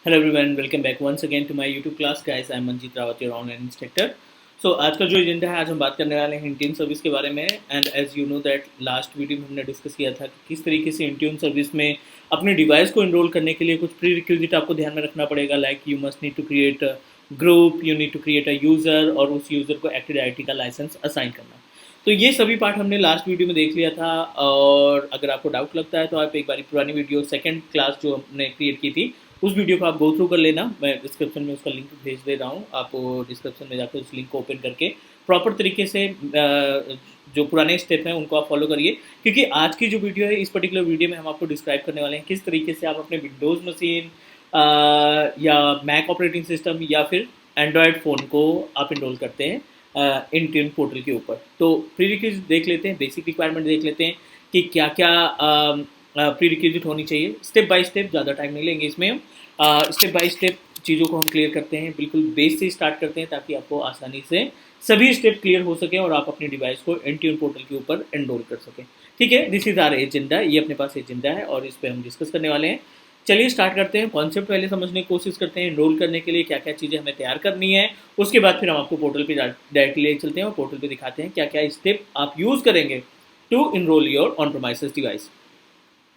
Hello everyone, welcome back once again to my YouTube class guys. I am Manjeet Rawat, your online instructor. So आज का जो agenda है, आज हम बात करने वाले हैं इंट्यून सर्विस के बारे में। And as you know that last video में हमने डिस्कस किया था कि किस तरीके से इंट्यून सर्विस में अपने डिवाइस को इनरोल करने के लिए कुछ प्री रिक्विजिट आपको ध्यान में रखना पड़ेगा। Like you must need to create a group, you need to create a user और उस यूज़र को एक्टिव डायरेक्टरी का लाइसेंस असाइन करना। तो ये सभी पार्ट हमने लास्ट वीडियो में देख लिया था। और अगर आपको डाउट लगता है तो आप एक बार पुरानी वीडियो सेकंड क्लास जो हमने क्रिएट की थी उस वीडियो को आप गो थ्रू कर लेना। मैं डिस्क्रिप्शन में उसका लिंक भेज दे रहा हूँ, आप डिस्क्रिप्शन में जाकर उस लिंक को ओपन करके प्रॉपर तरीके से जो पुराने स्टेप हैं उनको आप फॉलो करिए। क्योंकि आज की जो वीडियो है, इस पर्टिकुलर वीडियो में हम आपको डिस्क्राइब करने वाले हैं किस तरीके से आप अपने विंडोज़ मशीन या मैक ऑपरेटिंग सिस्टम या फिर एंड्रॉयड फ़ोन को आप इनरोल करते हैं इंट्यून पोर्टल के ऊपर। तो प्री रिक्विजिट देख लेते हैं, बेसिक रिक्वायरमेंट देख लेते हैं कि क्या क्या प्री रिक्विजिट होनी चाहिए। स्टेप बाय स्टेप, ज़्यादा टाइम नहीं लेंगे इसमें हम। स्टेप बाय स्टेप चीज़ों को हम क्लियर करते हैं, बिल्कुल बेस से स्टार्ट करते हैं ताकि आपको आसानी से सभी स्टेप क्लियर हो सके और आप अपनी डिवाइस को इंट्यून पोर्टल के ऊपर एनरोल कर सकें। ठीक है, दिस इज आवर एजेंडा, ये अपने पास एजेंडा है और इस पर हम डिस्कस करने वाले हैं। चलिए स्टार्ट करते हैं। कॉन्सेप्ट पहले समझने की कोशिश करते हैं, एनरोल करने के लिए क्या क्या चीज़ें हमें तैयार करनी है। उसके बाद फिर हम आपको पोर्टल पे डायरेक्टली ले चलते हैं और पोर्टल पे दिखाते हैं क्या क्या स्टेप आप यूज़ करेंगे to enroll your on premises device.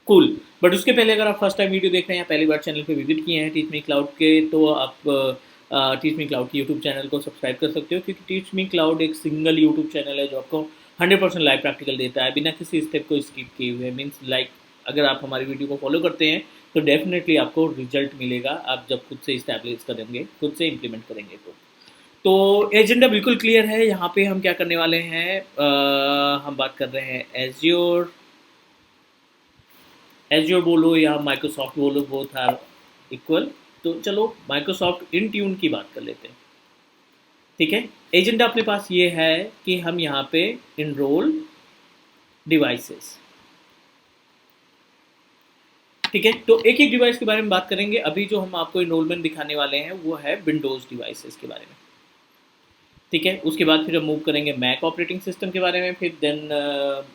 Cool. But उसके पहले अगर आप फर्स्ट टाइम वीडियो देख रहे हैं या पहली बार चैनल पे विजिट किए हैं टीच मी क्लाउड के, तो आप टीच मी क्लाउड की यूट्यूब चैनल को सब्सक्राइब कर सकते हो। क्योंकि टीच मी क्लाउड एक सिंगल यूट्यूब चैनल है जो आपको 100% लाइव प्रैक्टिकल देता है बिना किसी स्टेप को स्किप किए हुए। मीन्स लाइक अगर आप हमारी वीडियो को फॉलो करते हैं तो डेफिनेटली आपको रिजल्ट मिलेगा, आप जब खुद से इस्टेब्लिश करेंगे, खुद से इम्प्लीमेंट करेंगे तो एजेंडा बिल्कुल क्लियर है। यहाँ पे हम क्या करने वाले हैं, हम बात कर रहे हैं एज्योर। एज्योर बोलो या माइक्रोसॉफ्ट बोलो, बोथ आर इक्वल। तो चलो माइक्रोसॉफ्ट इंट्यून की बात कर लेते हैं। ठीक है, एजेंडा अपने पास ये है कि हम यहाँ पे इनरोल डिवाइसेस। ठीक है, तो एक एक डिवाइस के बारे में बात करेंगे। अभी जो हम आपको इनरोलमेंट दिखाने वाले हैं वो है विंडोज़ डिवाइसेस के बारे में। ठीक है, उसके बाद फिर हम मूव करेंगे मैक ऑपरेटिंग सिस्टम के बारे में, फिर देन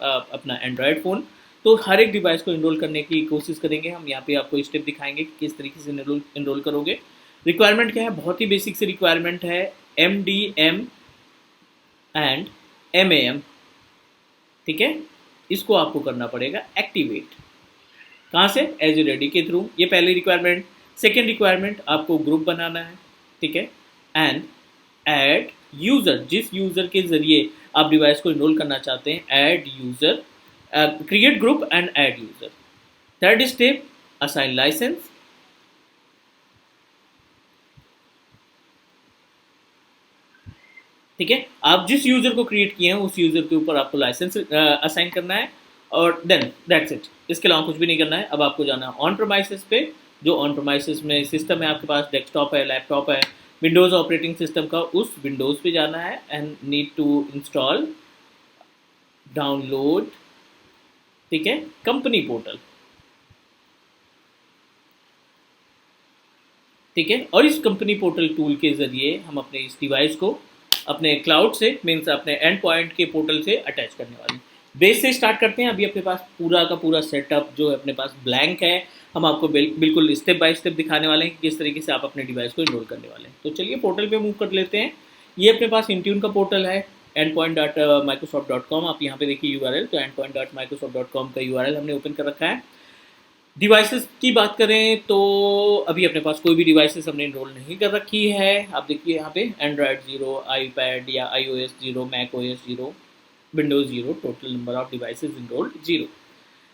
अपना एंड्रॉयड फ़ोन। तो हर एक डिवाइस को इनरोल करने की कोशिश करेंगे हम। यहाँ पे आपको स्टेप दिखाएंगे कि किस तरीके से इनरोल करोगे। रिक्वायरमेंट क्या है, बहुत ही बेसिक से रिक्वायरमेंट है, MDM एंड MAM। ठीक है, इसको आपको करना पड़ेगा एक्टिवेट। कहाँ से, एज रेडी के थ्रू। ये पहली रिक्वायरमेंट। सेकेंड रिक्वायरमेंट, आपको ग्रुप बनाना है। ठीक है, एंड ऐड यूज़र, जिस यूज़र के ज़रिए आप डिवाइस को इनरोल करना चाहते हैं, add user, create group and add user. Third step, assign license. ठीक है, आप जिस यूज़र को क्रिएट किए हैं उस यूज़र के ऊपर आपको लाइसेंस असाइन करना है और देन दैट्स इट। इसके अलावा कुछ भी नहीं करना है। अब आपको जाना है ऑन प्रोमाइसेस पे। जो ऑन प्रोमाइसेस में सिस्टम है आपके पास, डेस्कटॉप है, लैपटॉप है, विंडोज़ ऑपरेटिंग सिस्टम का, उस विंडोज़ पे जाना है and need to install, download, ठीक है, कंपनी पोर्टल। ठीक है, और इस कंपनी पोर्टल टूल के ज़रिए हम अपने इस डिवाइस को अपने क्लाउड से, मीन्स अपने एंड पॉइंट के पोर्टल से अटैच करने वाले हैं। बेस से स्टार्ट करते हैं। अभी अपने पास पूरा का पूरा सेटअप जो है अपने पास ब्लैंक है। हम आपको बिल्कुल स्टेप बाय स्टेप दिखाने वाले हैं कि किस तरीके से आप अपने डिवाइस को इनरोल करने वाले हैं। तो चलिए पोर्टल पे मूव कर लेते हैं। ये अपने पास इंट्यून का पोर्टल है, endpoint.microsoft.com। आप यहाँ पे देखिए URL, तो endpoint.microsoft.com का URL हमने ओपन कर रखा है। डिवाइसेस की बात करें तो अभी अपने पास कोई भी डिवाइसेस हमने इनरोल नहीं कर रखी है। आप देखिए यहाँ पे एंड्रॉयड 0, iPad या iOS 0, Mac OS 0, Windows 0, total number of devices enrolled 0।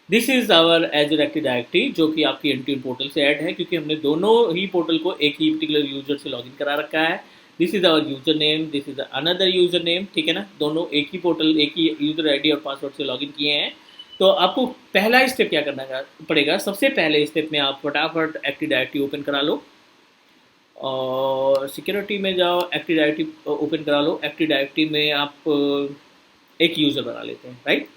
This is our Azure active directory जो कि आपकी इंट्यून पोर्टल से ऐड है, क्योंकि हमने दोनों ही पोर्टल को एक ही पर्टिकुलर यूजर से लॉगिन करा रखा है। This is our user name, this is another user name. ठीक है ना, दोनों एक ही पोर्टल, एक ही यूजर आईडी और पासवर्ड से लॉगिन किए हैं। तो आपको पहला स्टेप क्या करना पड़ेगा, सबसे पहले स्टेप में आप फटाफट एक्टिव डायरेक्टरी ओपन करा लो और सिक्योरिटी में जाओ, एक्टिव डायरेक्टरी ओपन करा लो। एक्टिव डायरेक्टरी में आप एक यूज़र बना लेते हैं, राइट।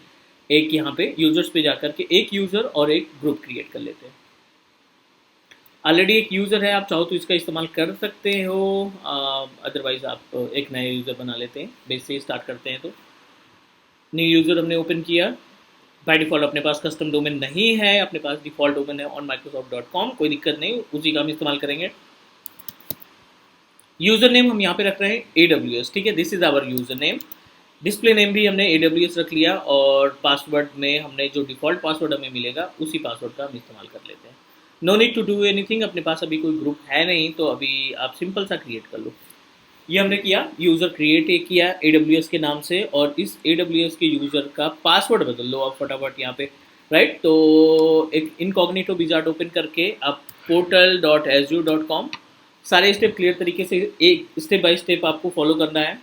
एक यहाँ पे यूजर्स पे जाकर के एक यूज़र और एक ग्रुप क्रिएट कर लेते हैं। ऑलरेडी एक यूज़र है, आप चाहो तो इसका इस्तेमाल कर सकते हो, अदरवाइज आप एक नया यूज़र बना लेते हैं। बेस से स्टार्ट करते हैं। तो न्यू यूज़र हमने ओपन किया, बाय डिफ़ॉल्ट अपने पास कस्टम डोमेन नहीं है, अपने पास डिफ़ॉल्ट डोमेन है onmicrosoft.com, कोई दिक्कत नहीं, उसी का हम इस्तेमाल करेंगे। यूज़र नेम हम यहाँ पे रख रहे हैं AWS, ठीक है, this is our user name. Display name भी हमने AWS रख लिया, और पासवर्ड में हमने जो डिफ़ॉल्ट पासवर्ड हमें मिलेगा उसी पासवर्ड का हम इस्तेमाल कर लेते हैं। No need to do anything, अपने पास अभी कोई ग्रुप है नहीं, तो अभी आप सिंपल सा क्रिएट कर लो। ये हमने किया, यूज़र क्रिएट किया AWS के नाम से, और इस AWS के यूज़र का पासवर्ड बदल लो आप फटाफट यहाँ पे, राइट। तो एक इनकॉग्निटो विजार्ड ओपन करके आप portal.azure.com, सारे स्टेप क्लियर तरीके से एक स्टेप बाय स्टेप आपको फॉलो करना है।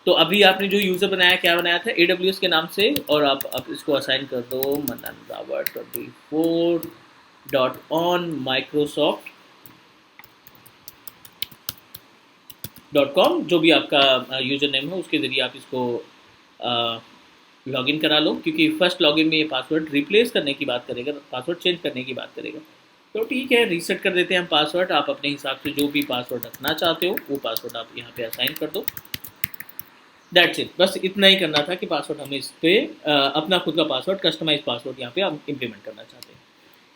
तो अभी आपने जो यूज़र बनाया, क्या बनाया था, AWS के नाम से, और आप इसको असाइन कर दो mananrawat24.onmicrosoft.com, जो भी आपका यूज़र नेम है उसके ज़रिए आप इसको लॉगिन करा लो, क्योंकि फर्स्ट लॉगिन में ये पासवर्ड रिप्लेस करने की बात करेगा, पासवर्ड चेंज करने की बात करेगा। तो ठीक है, रीसेट कर देते हैं हम पासवर्ड। आप अपने हिसाब से जो भी पासवर्ड रखना चाहते हो वो पासवर्ड आप यहाँ पे असाइन कर दो। दैट्स इट, बस इतना ही करना था कि पासवर्ड हमें इस पर अपना खुद का पासवर्ड, कस्टमाइज पासवर्ड यहाँ पे हम इम्प्लीमेंट करना चाहते हैं।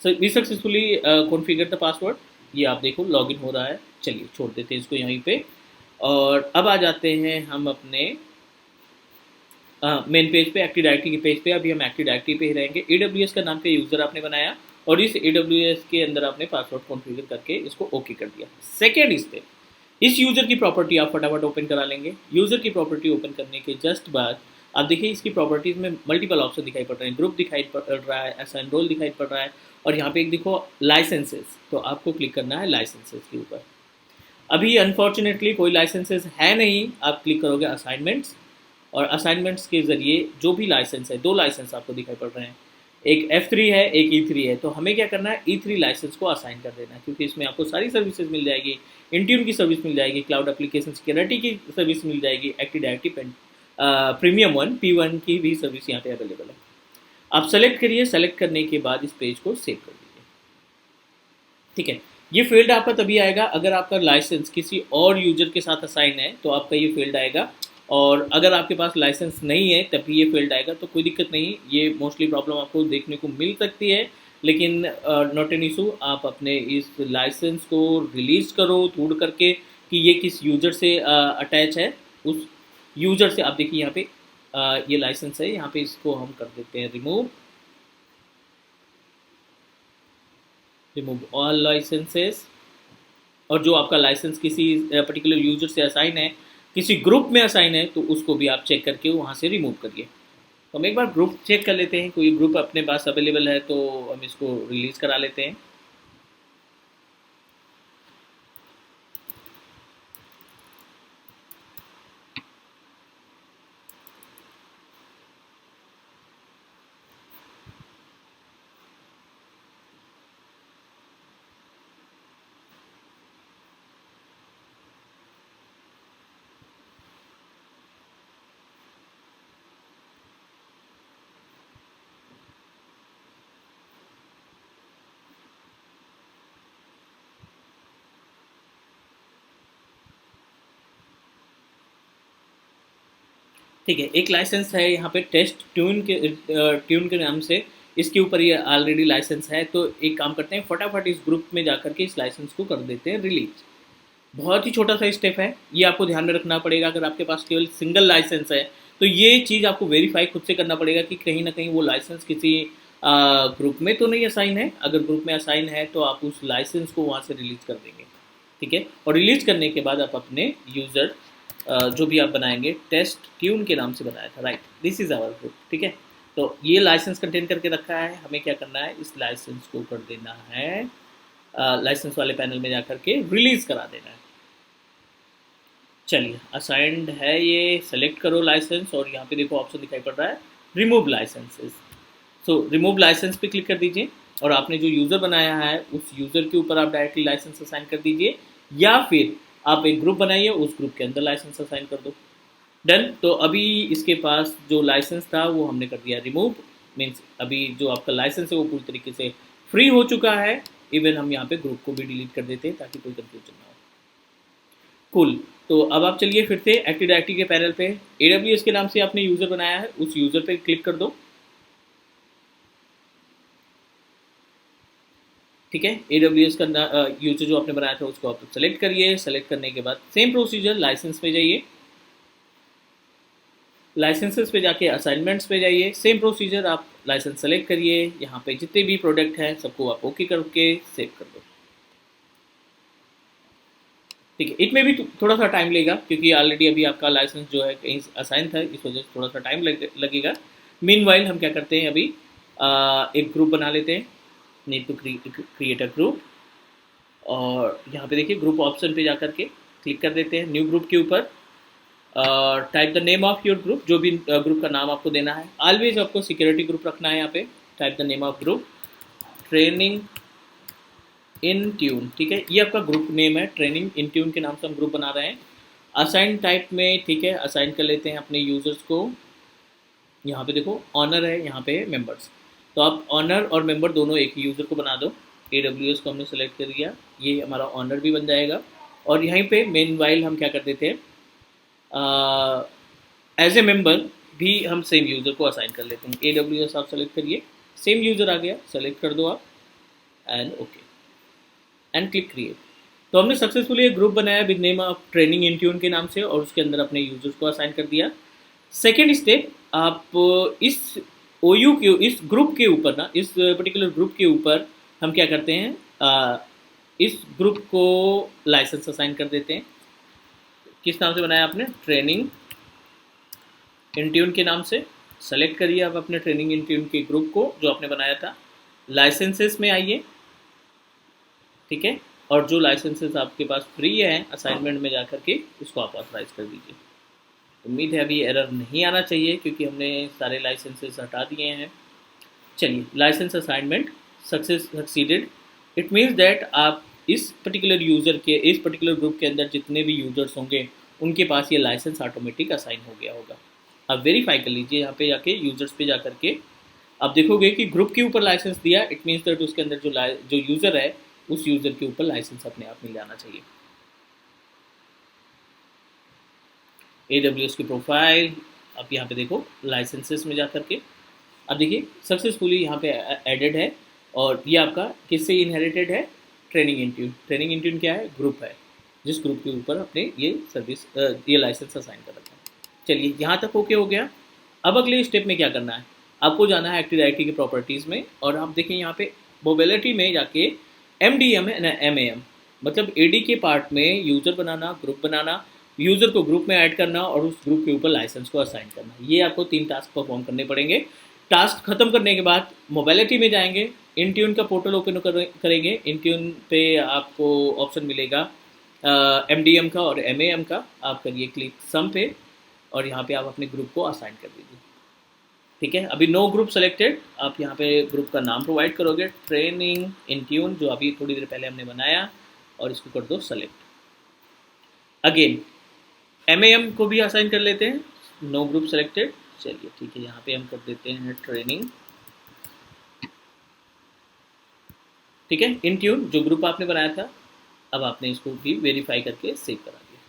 So we successfully configure the password, ये आप देखो लॉगिन हो रहा है। चलिए छोड़ देते हैं इसको यहीं पे, और अब आ जाते हैं हम अपने मेन पेज पे, एक्टिव डायरेक्टरी के पेज पे। अभी हम एक्टिव डायरेक्टरी पे ही रहेंगे। AWS का नाम पे यूज़र आपने बनाया, और इस AWS के अंदर आपने पासवर्ड कॉन्फ़िगर करके इसको ओके कर दिया। सेकेंड स्टेप, इस यूज़र की प्रॉपर्टी आप फटाफट ओपन करा लेंगे। यूज़र की प्रॉपर्टी ओपन करने के जस्ट बाद आप देखिए इसकी प्रॉपर्टीज़ में मल्टीपल ऑप्शन दिखाई पड़ रहे हैं। ग्रुप दिखाई पड़ रहा है, असाइन रोल दिखाई पड़ रहा है, और यहाँ पे एक देखो लाइसेंसेस, तो आपको क्लिक करना है लाइसेंसेस के ऊपर। अभी अनफॉर्चुनेटली कोई लाइसेंसेस है नहीं, आप क्लिक करोगे असाइनमेंट्स, और असाइनमेंट्स के ज़रिए जो भी लाइसेंस है, दो लाइसेंस आपको दिखाई पड़ रहे हैं, एक F3 है, एक E3 है। तो हमें क्या करना है, E3 लाइसेंस को असाइन कर देना है, क्योंकि इसमें आपको सारी सर्विसेज मिल जाएगी। इंट्यून की सर्विस मिल जाएगी, क्लाउड एप्लीकेशन सिक्योरिटी की सर्विस मिल जाएगी, एक्टिव डायरेक्टरी प्रीमियम 1 P1 की भी सर्विस यहाँ पे अवेलेबल है। आप सेलेक्ट करिए, सेलेक्ट करने के बाद इस पेज को सेव कर दीजिए, ठीक है। ये फील्ड आपका तभी आएगा अगर आपका लाइसेंस किसी और यूजर के साथ असाइन है, तो आपका ये फील्ड आएगा, और अगर आपके पास लाइसेंस नहीं है तभी ये फील्ड आएगा। तो कोई दिक्कत नहीं, ये मोस्टली प्रॉब्लम आपको देखने को मिल सकती है, लेकिन नॉट एन इशू। आप अपने इस लाइसेंस को रिलीज करो ढूंढ करके कि ये किस यूजर से अटैच है। उस यूजर से आप देखिए यहाँ पे ये लाइसेंस है, यहाँ पे इसको हम कर देते हैं रिमूव ऑल लाइसेंसेस। और जो आपका लाइसेंस किसी पर्टिकुलर यूजर से असाइन है, किसी ग्रुप में असाइन है, तो उसको भी आप चेक करके वहाँ से रिमूव करिए। तो हम एक बार ग्रुप चेक कर लेते हैं, कोई ग्रुप अपने पास अवेलेबल है तो हम इसको रिलीज़ करा लेते हैं। ठीक है, एक लाइसेंस है यहाँ पे टेस्ट ट्यून के नाम से, इसके ऊपर ये ऑलरेडी लाइसेंस है। तो एक काम करते हैं, फटाफट इस ग्रुप में जा करके इस लाइसेंस को कर देते हैं रिलीज। बहुत ही छोटा सा स्टेप है, ये आपको ध्यान में रखना पड़ेगा। अगर आपके पास केवल सिंगल लाइसेंस है तो ये चीज़ आपको वेरीफाई खुद से करना पड़ेगा कि कहीं ना कहीं वो लाइसेंस किसी ग्रुप में तो नहीं असाइन है। अगर ग्रुप में असाइन है तो आप उस लाइसेंस को वहाँ से रिलीज कर देंगे, ठीक है। और रिलीज करने के बाद आप अपने यूज़र जो भी आप बनाएंगे, टेस्ट ट्यून के नाम से बनाया था, right, this is our group, ठीक है। तो ये लाइसेंस कंटेन करके रखा है, हमें क्या करना है, इस लाइसेंस को कर देना है लाइसेंस वाले पैनल में जा करके रिलीज़ करा देना है। चलिए, असाइंड है ये, सेलेक्ट करो लाइसेंस, और यहाँ पे देखो ऑप्शन दिखाई पड़ रहा है remove licenses. So remove license पे क्लिक कर दीजिए, और आपने जो यूज़र बनाया है उस यूज़र के ऊपर आप डायरेक्टली लाइसेंस असाइन कर दीजिए, या फिर आप एक ग्रुप बनाइए, उस ग्रुप के अंदर लाइसेंस असाइन कर दो। डन। तो अभी इसके पास जो लाइसेंस था वो हमने कर दिया रिमूव, मीन्स अभी जो आपका लाइसेंस है वो पूरी तरीके से फ्री हो चुका है। इवन हम यहाँ पे ग्रुप को भी डिलीट कर देते हैं ताकि कोई कंफ्यूजन ना हो। कूल। तो अब आप चलिए फिर से एक्टिव डायरेक्टरी के पैनल पे AWS के नाम से आपने यूज़र बनाया है, उस यूज़र पे क्लिक कर दो। ठीक है। AWS का यूजर जो आपने बनाया था उसको आप सेलेक्ट करिए। सेलेक्ट करने के बाद सेम प्रोसीजर, लाइसेंस पे जाइए, लाइसेंसेस पे जाके असाइनमेंट्स पे जाइए, सेम प्रोसीजर, आप लाइसेंस सेलेक्ट करिए, यहाँ पे जितने भी प्रोडक्ट हैं सबको आप ओके करके सेव कर दो। ठीक है, इट में भी थोड़ा सा टाइम लेगा क्योंकि ऑलरेडी अभी आपका लाइसेंस जो है कहीं असाइन था, इस वजह से थोड़ा सा टाइम लगेगा। मीनवाइल हम क्या करते हैं अभी, एक ग्रुप बना लेते हैं। Need to create a group, और यहाँ पे देखिए ग्रुप ऑप्शन पे जा करके क्लिक कर देते हैं न्यू ग्रुप के ऊपर। Type the name of your group, जो भी ग्रुप का नाम आपको देना है। ऑलवेज आपको सिक्योरिटी ग्रुप रखना है यहाँ पे। Type the name of group training in tune, ठीक है, ये आपका ग्रुप नेम है, ट्रेनिंग इन ट्यून के नाम से हम ग्रुप बना रहे हैं। असाइन टाइप में, ठीक है, असाइन कर लेते हैं अपने यूजर्स को। यहाँ पे देखो ऑनर है, यहाँ पे मेंबर्स, तो आप ऑनर और मेंबर दोनों एक ही यूज़र को बना दो। AWS को हमने सेलेक्ट कर दिया, ये हमारा ऑनर भी बन जाएगा। और यहीं पे मेन वाइल हम क्या कर देते हैं, एज ए मेंबर भी हम सेम यूज़र को असाइन कर लेते हैं। AWS आप सेलेक्ट करिए, सेम यूज़र आ गया, सेलेक्ट कर दो आप and okay and click create. तो हमने सक्सेसफुली एक ग्रुप बनाया with name of training in tune के नाम से, और उसके अंदर अपने यूजर्स को असाइन कर दिया। सेकेंड स्टेप, आप इस OU के, इस ग्रुप के ऊपर ना, इस पर्टिकुलर ग्रुप के ऊपर हम क्या करते हैं, इस ग्रुप को लाइसेंस असाइन कर देते हैं। किस नाम से बनाया आपने, ट्रेनिंग इन ट्यून के नाम से। सेलेक्ट करिए आप अपने ट्रेनिंग इन ट्यून के ग्रुप को जो आपने बनाया था। लाइसेंसेस में आइए, ठीक है, और जो लाइसेंसेस आपके पास फ्री है असाइनमेंट में जा करके उसको आप ऑथराइज कर दीजिए। उम्मीद है अभी एरर नहीं आना चाहिए क्योंकि हमने सारे लाइसेंसेस हटा दिए हैं। चलिए, license assignment succeeded. It means that आप इस पर्टिकुलर यूज़र के, इस पर्टिकुलर ग्रुप के अंदर जितने भी यूजर्स होंगे उनके पास ये लाइसेंस ऑटोमेटिक असाइन हो गया होगा। आप वेरीफाई कर लीजिए यहाँ पे जाके, यूजर्स पे जा करके आप देखोगे कि ग्रुप के ऊपर लाइसेंस दिया, इट मीन्स दैट उसके अंदर जो यूज़र है उस यूज़र के ऊपर लाइसेंस अपने आप मिल जाना चाहिए। AWS की प्रोफाइल, आप यहाँ पे देखो लाइसेंसेस में जा करके अब देखिए सक्सेसफुली यहाँ पे एडेड है। और ये आपका किससे इनहेरिटेड है, ट्रेनिंग इंट्यून। ट्रेनिंग इंट्यून क्या है, ग्रुप है, जिस ग्रुप के ऊपर अपने ये सर्विस, ये लाइसेंस असाइन कर रखा है। चलिए, यहाँ तक ओके हो गया। अब अगले स्टेप में क्या करना है, आपको जाना है एक्टिव डायरेक्टरी की प्रॉपर्टीज़ में, और आप देखिए यहाँ पे मोबिलिटी में जाके MDM है ना, MAM, मतलब AD के पार्ट में यूज़र बनाना, ग्रुप बनाना, यूज़र को ग्रुप में ऐड करना और उस ग्रुप के ऊपर लाइसेंस को असाइन करना। ये आपको 3 टास्क परफॉर्म करने पड़ेंगे। टास्क खत्म करने के बाद मोबिलिटी में जाएंगे, इंट्यून का पोर्टल ओपन करेंगे। इंट्यून पे आपको ऑप्शन मिलेगा MDM का और MAM का। आप करिए क्लिक सम पे, और यहाँ पे आप अपने ग्रुप को असाइन कर दीजिए। ठीक है, अभी नो ग्रुप सेलेक्टेड, आप यहाँ पे ग्रुप का नाम प्रोवाइड करोगे, ट्रेनिंग इन ट्यून, जो अभी थोड़ी देर पहले हमने बनाया, और इसको कर दो सेलेक्ट। अगेन MAM को भी असाइन कर लेते हैं, नो ग्रुप सेलेक्टेड। चलिए ठीक है, यहाँ पे हम कर देते हैं ट्रेनिंग, ठीक है, इन ट्यून, जो ग्रुप आपने बनाया था। अब आपने इसको भी वेरीफाई करके सेव करा दिया।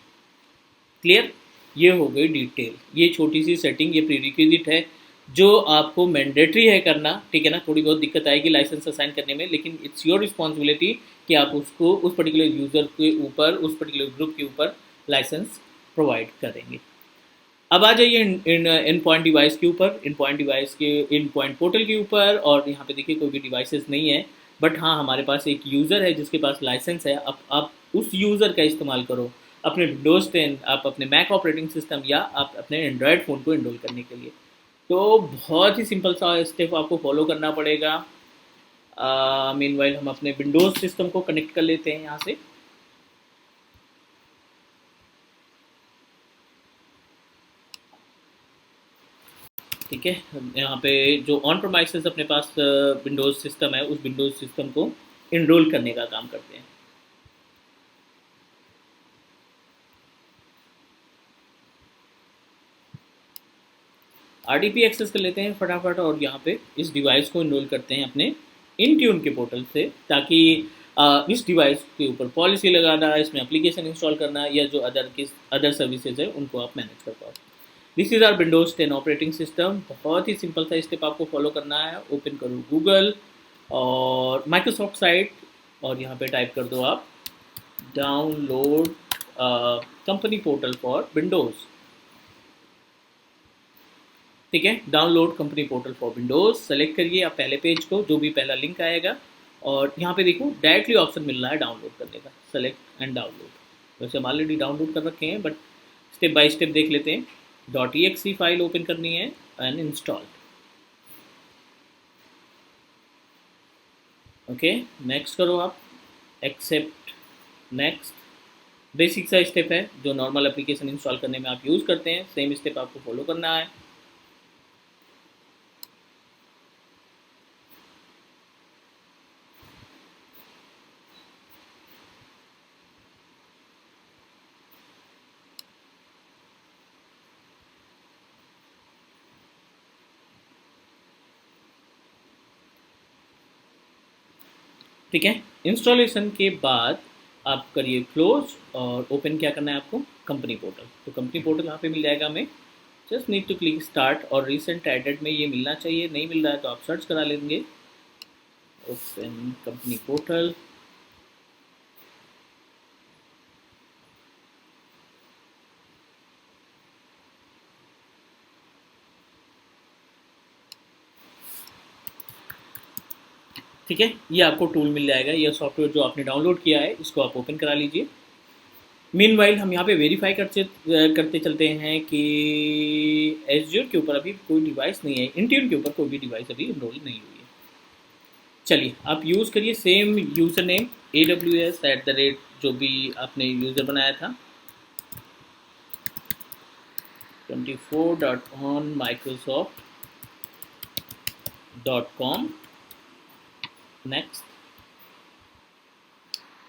क्लियर, ये हो गई डिटेल। ये छोटी सी सेटिंग, ये प्रीरिक्विजिट है जो आपको मैंडेटरी है करना, ठीक है ना। थोड़ी बहुत दिक्कत आएगी लाइसेंस असाइन करने में, लेकिन इट्स योर रिस्पॉन्सिबिलिटी कि आप उसको उस पर्टिकुलर यूज़र के ऊपर, उस पर्टिकुलर ग्रुप के ऊपर लाइसेंस प्रोवाइड करेंगे। अब आ जाइए इन पॉइंट डिवाइस के ऊपर, इन पॉइंट डिवाइस के, इन पॉइंट पोर्टल के ऊपर। और यहाँ पे देखिए कोई भी डिवाइसेस नहीं है, बट हाँ हमारे पास एक यूज़र है जिसके पास लाइसेंस है। अब आप उस यूज़र का इस्तेमाल करो अपने विंडोज़ 10, आप अपने मैक ऑपरेटिंग सिस्टम, या आप अपने एंड्रॉयड फ़ोन को इनरोल करने के लिए। तो बहुत ही सिंपल सा स्टेप आपको फॉलो करना पड़ेगा। मीनवाइल हम अपने विंडोज़ सिस्टम को कनेक्ट कर लेते हैं यहाँ से। ठीक है, यहाँ पे जो ऑन प्रोमाइसेस अपने पास विंडोज़ सिस्टम है, उस विंडोज़ सिस्टम को इनरोल करने का काम करते हैं। RDP एक्सेस कर लेते हैं फटाफट, और यहाँ पे इस डिवाइस को इनरोल करते हैं अपने इंट्यून के पोर्टल से, ताकि इस डिवाइस के ऊपर पॉलिसी लगाना, इसमें एप्लीकेशन इंस्टॉल करना, या जो अदर सर्विसेज है उनको आप मैनेज कर पाओ। This is our Windows 10 operating system. बहुत ही सिंपल सा स्टेप आपको फॉलो करना है। ओपन करो गूगल और माइक्रोसॉफ्ट साइट, और यहाँ पे टाइप कर दो आप download company portal for Windows. ठीक है, download company portal for Windows select करिए आप पहले पेज को, जो भी पहला लिंक आएगा, और यहाँ पे देखो डायरेक्टली ऑप्शन मिल रहा है डाउनलोड करने का, सेलेक्ट एंड डाउनलोड। वैसे हम ऑलरेडी डाउनलोड कर रखे हैं, बट स्टेप बाय स्टेप देख लेते हैं। .exe फाइल ओपन करनी है एंड इंस्टॉल। ओके, नेक्स्ट करो आप, एक्सेप्ट, नेक्स्ट। बेसिक सा स्टेप है जो नॉर्मल एप्लीकेशन इंस्टॉल करने में आप यूज़ करते हैं, सेम स्टेप आपको फॉलो करना है। ठीक है, इंस्टॉलेशन के बाद आप करिए क्लोज और ओपन क्या करना है आपको, कंपनी पोर्टल। तो कंपनी पोर्टल यहाँ पे मिल जाएगा हमें, just need to click start, और रिसेंट एडेड में ये मिलना चाहिए, नहीं मिल रहा है तो आप सर्च करा लेंगे। Open company portal. ठीक है, ये आपको टूल मिल जाएगा, ये सॉफ्टवेयर जो आपने डाउनलोड किया है इसको आप ओपन करा लीजिए। मीनवाइल हम यहाँ पे वेरीफाई करते चलते हैं कि एज़्योर के ऊपर अभी कोई डिवाइस नहीं है, इंट्यून के ऊपर कोई भी डिवाइस अभी इनरोल नहीं हुई है। चलिए आप यूज़ करिए सेम यूज़र नेम AWS@ जो भी आपने यूज़र बनाया था, 24.onmicrosoft.com। Next,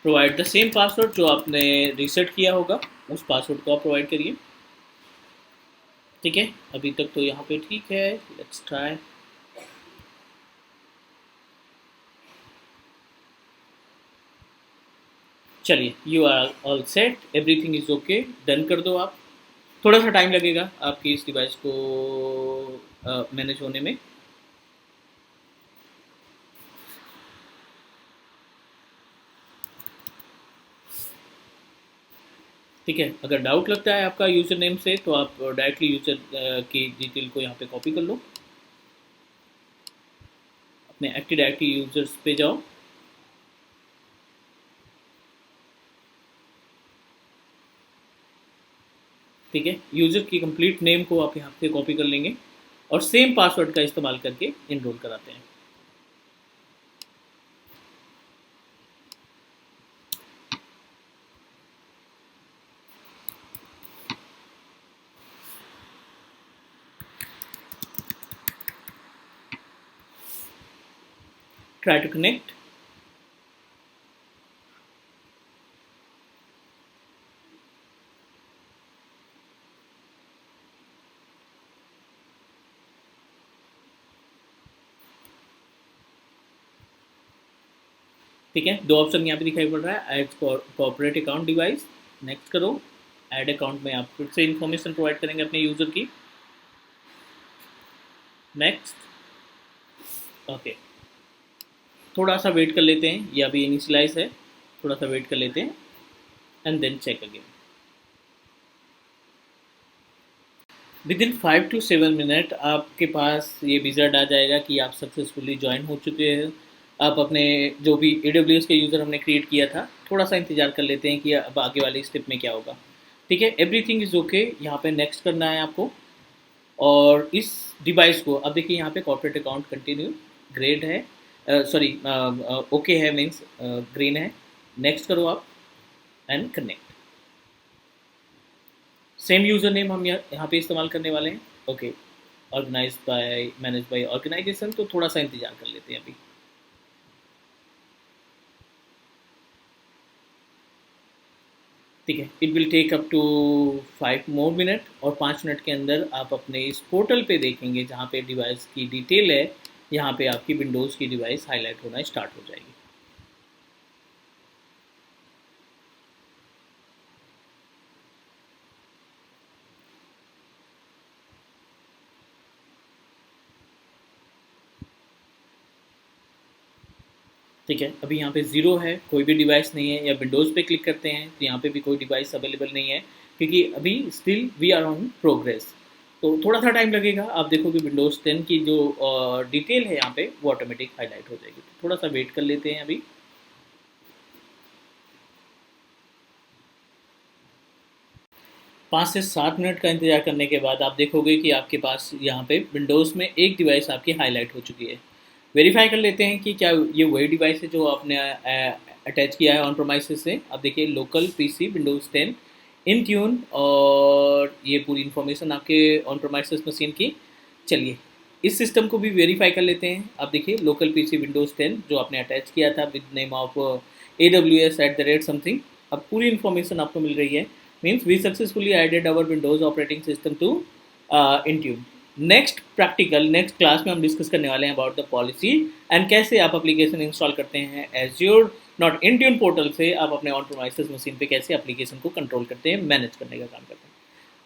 provide the same password जो आपने रीसेट किया होगा, उस पासवर्ड को आप प्रोवाइड करिए। ठीक है, अभी तक तो यहाँ पे ठीक है, लेट्स ट्राई। चलिए, you are all set, everything is okay, done कर दो आप। थोड़ा सा टाइम लगेगा आपकी इस डिवाइस को मैनेज होने में। ठीक है, अगर डाउट लगता है आपका यूज़र नेम से तो आप डायरेक्टली यूज़र की डिटेल को यहाँ पे कॉपी कर लो, अपने एक्टिव डायरेक्टरी यूज़र्स पे जाओ। ठीक है, यूज़र की कंप्लीट नेम को आप यहाँ पे कॉपी कर लेंगे और सेम पासवर्ड का इस्तेमाल करके इनरोल कराते हैं। Try to connect. ठीक है, दो ऑप्शन यहाँ पे दिखाई पड़ रहा है, add corporate account device, next करो। ऐड अकाउंट में आप फिर से इन्फॉर्मेशन प्रोवाइड करेंगे अपने यूज़र की, नेक्स्ट। ओके, थोड़ा सा वेट कर लेते हैं, ये अभी इनिशियलाइज है, थोड़ा सा वेट कर लेते हैं and then check again. Within 5 to 7 minute आपके पास ये विज़र्ड आ जाएगा कि आप सक्सेसफुली ज्वाइन हो चुके हैं। आप अपने जो भी AWS के यूज़र हमने क्रिएट किया था, थोड़ा सा इंतज़ार कर लेते हैं कि अब आगे वाले स्टेप में क्या होगा। ठीक है, एवरीथिंग इज़ ओके, यहाँ पे नेक्स्ट करना है आपको। और इस डिवाइस को अब देखिए यहाँ पे कॉर्पोरेट अकाउंट कंटिन्यू ग्रेड है, सॉरी ओके है, मीन्स ग्रीन है। नेक्स्ट करो आप and connect. Same user name हम यहाँ पे इस्तेमाल करने वाले हैं। Okay, organize by, manage by organization, तो थोड़ा सा इंतजार कर लेते हैं अभी। ठीक है, it will take up to 5 more minute, और 5 मिनट के अंदर आप अपने इस पोर्टल पे देखेंगे जहाँ पे डिवाइस की डिटेल है, यहाँ पे आपकी विंडोज़ की डिवाइस हाईलाइट होना स्टार्ट हो जाएगी। ठीक है, अभी यहाँ पे ज़ीरो है, कोई भी डिवाइस नहीं है, या विंडोज़ पे क्लिक करते हैं तो यहाँ पे भी कोई डिवाइस अवेलेबल नहीं है, क्योंकि अभी still we are on progress. तो थोड़ा सा टाइम लगेगा, आप देखोगे विंडोज़ 10 की जो डिटेल है यहाँ पे वो ऑटोमेटिक हाईलाइट हो जाएगी। तो थोड़ा सा वेट कर लेते हैं अभी। 5 से 7 मिनट का इंतजार करने के बाद आप देखोगे कि आपके पास यहाँ पे विंडोज़ में एक डिवाइस आपकी हाईलाइट हो चुकी है। वेरीफाई कर लेते हैं कि क्या ये वही डिवाइस है जो आपने अटैच किया है ऑन प्रोमाइसेस से। अब देखिए local PC Windows 10 in tune, और ये पूरी इन्फॉर्मेशन आपके ऑन प्रोमाइसेस मशीन की। चलिए इस सिस्टम को भी वेरीफाई कर लेते हैं। अब देखिए लोकल पीसी विंडोज़ 10 जो आपने अटैच किया था with name of AWS @ something, अब पूरी इन्फॉर्मेशन आपको मिल रही है। Means we successfully added our Windows operating system to Intune. Next practical, next class में हम डिस्कस करने वाले हैं अबाउट द पॉलिसी एंड कैसे आप एप्लीकेशन इंस्टॉल करते हैं एज्योर नॉट इंट्यून पोर्टल से। आप अपने ऑन प्रोमाइसेस मशीन पे कैसे एप्लीकेशन को कंट्रोल करते हैं, मैनेज करने का काम करते हैं।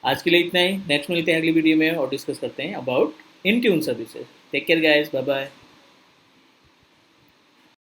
आज के लिए इतना ही, नेक्स्ट मिलते हैं अगली वीडियो में और डिस्कस करते हैं about Intune services. Take care guys, bye bye.